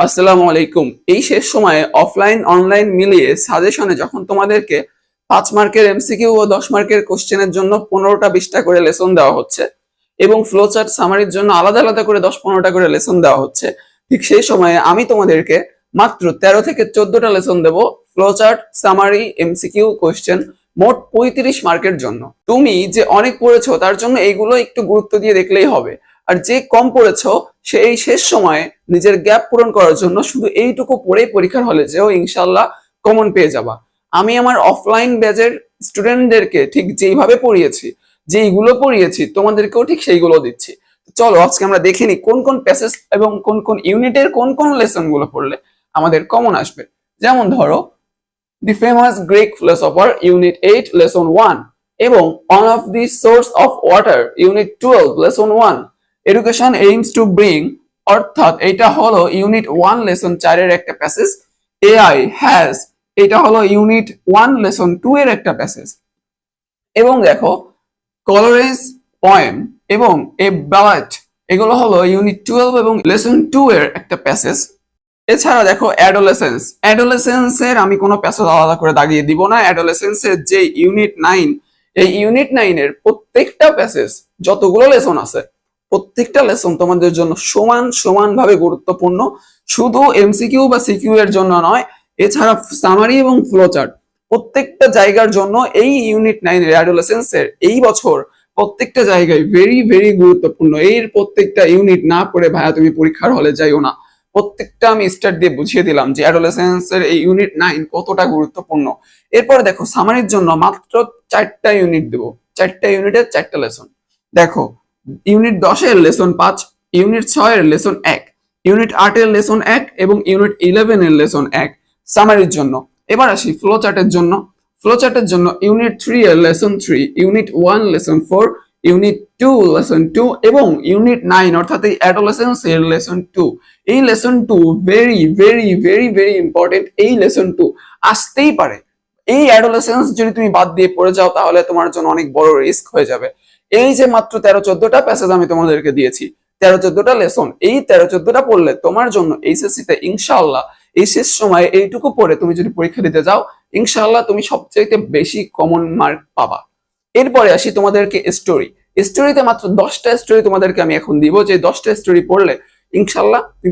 আসসালামু আলাইকুম। এই শেষ সময়ে অফলাইন অনলাইন মিলিয়ে সাজেশনে যখন তোমাদেরকে 5 মার্কের এমসিকিউ ও 10 মার্কের কোশ্চেনের জন্য 15টা 20টা করে লেসন দেওয়া হচ্ছে এবং ফ্লোচার্ট সামারির জন্য আলাদা আলাদা করে 10-15টা করে লেসন দেওয়া হচ্ছে, ঠিক সেই সময়ে আমি তোমাদেরকে মাত্র 13 থেকে 14টা লেসন দেব ফ্লোচার্ট সামারি এমসিকিউ কোশ্চেন মোট 35 মার্কের জন্য। তুমি যে অনেক পড়েছো তার জন্য এইগুলো একটু গুরুত্ব দিয়ে দেখলেই হবে, আর যে কম পড়েছো সে এই শেষ সময়ে নিজের গ্যাপ পূরণ করার জন্য শুধু এইটুকু পড়েই পরীক্ষার হলে যেও ইনশাল্লাহ কমন পেয়ে যাবা। আমি আমার অফলাইন ব্যাচের স্টুডেন্টদেরকে ঠিক যেইভাবে পড়িয়েছি, যেইগুলো পড়িয়েছি তোমাদেরকেও ঠিক সেইগুলো দিচ্ছি। চলো আজকে আমরা দেখে নিই কোন কোন প্যাসেজ এবং কোন কোন ইউনিটের কোন কোন লেসন গুলো পড়লে আমাদের কমন আসবে। যেমন ধরো the famous Greek philosopher unit 8 lesson 1 এবং on of the source of water unit 12 lesson 1। Education aims to bring, অর্থাৎ এটা হলো ইউনিট 1 লেসন 4 এর একটা প্যাসেজ। এআই হ্যাজ, এটা হলো ইউনিট 1 লেসন 2 এর একটা প্যাসেজ। এবং দেখো কলোরেজ পয়েম এবং এ ব্যালেট, এগুলো হলো ইউনিট 12 এবং লেসন 2 এর একটা প্যাসেজ। এছাড়া দেখো অ্যাডোলেসেন্সের আমি কোনো প্যাসেজ আলাদা করে দাগিয়ে দিব না। অ্যাডোলেসেন্সের যে ইউনিট 9, এই ইউনিট 9 এর প্রত্যেকটা প্যাসেজ যতগুলো লেসন আছে প্রত্যেকটা লেসন তোমাদের জন্য সমান সমান ভাবে গুরুত্বপূর্ণ, শুধু এমসিকিউ বা সিকিউ এর জন্য নয়, এছাড়া সামারি এবং ফ্লোচার্ট প্রত্যেকটা জায়গার জন্য এই ইউনিট 9 এর অ্যাডোলেসেন্সের এই বছর প্রত্যেকটা জায়গায় ভেরি ভেরি গুরুত্বপূর্ণ। এর প্রত্যেকটা ইউনিট না পড়ে ভাইয়া তুমি পরীক্ষার হলে যাইও না। প্রত্যেকটা আমি স্টার্ট দিয়ে বুঝিয়ে দিলাম যে অ্যাডোলেসেন্সের এই ইউনিট 9 কতটা গুরুত্বপূর্ণ। এরপরে দেখো সামারির জন্য মাত্র 4টা ইউনিট দেবো, 4টা ইউনিটের 4টা লেসন। দেখো ইউনিট 10 এর লেসন 5, ইউনিট 6 এর লেসন 1, ইউনিট 8 এর লেসন 1 এবং ইউনিট 11 এর লেসন 1 সামারির জন্য। এবার আসি ফ্লো চার্টের জন্য। ফ্লো চার্টের জন্য ইউনিট 3 এর lesson 3, unit 1 lesson 4, unit 2 lesson 2 এবং ইউনিট 9 অর্থাৎ এই অ্যাডোলেসেন্স এর লেসন 2। এই lesson 2 very very very very important. এই লেসন 2 আসতেই পারে। এই অ্যাডোলেসেন্স যদি তুমি বাদ দিয়ে পড়ে যাও তাহলে তোমার জন্য অনেক বড় রিস্ক হয়ে যাবে। এই যে মাত্র 13-14টা প্যাসেজ আমি তোমাদেরকে দিয়েছি, 13-14টা লেসন, এই 13-14টা পড়লে তোমার জন্য এইচএসসি তে ইনশাআল্লাহ এই শেষ সময়ে এইটুকু পড়ে তুমি যদি পরীক্ষা দিতে যাও ইনশাআল্লাহ তুমি সবচেয়ে বেশি কমন মার্ক পাবা। এরপরে আসি তোমাদেরকে স্টোরি। স্টোরিতে মাত্র 10টা স্টোরি তোমাদেরকে আমি এখন দিব, যে 10টা স্টোরি পড়লে ইনশাআল্লাহ তুমি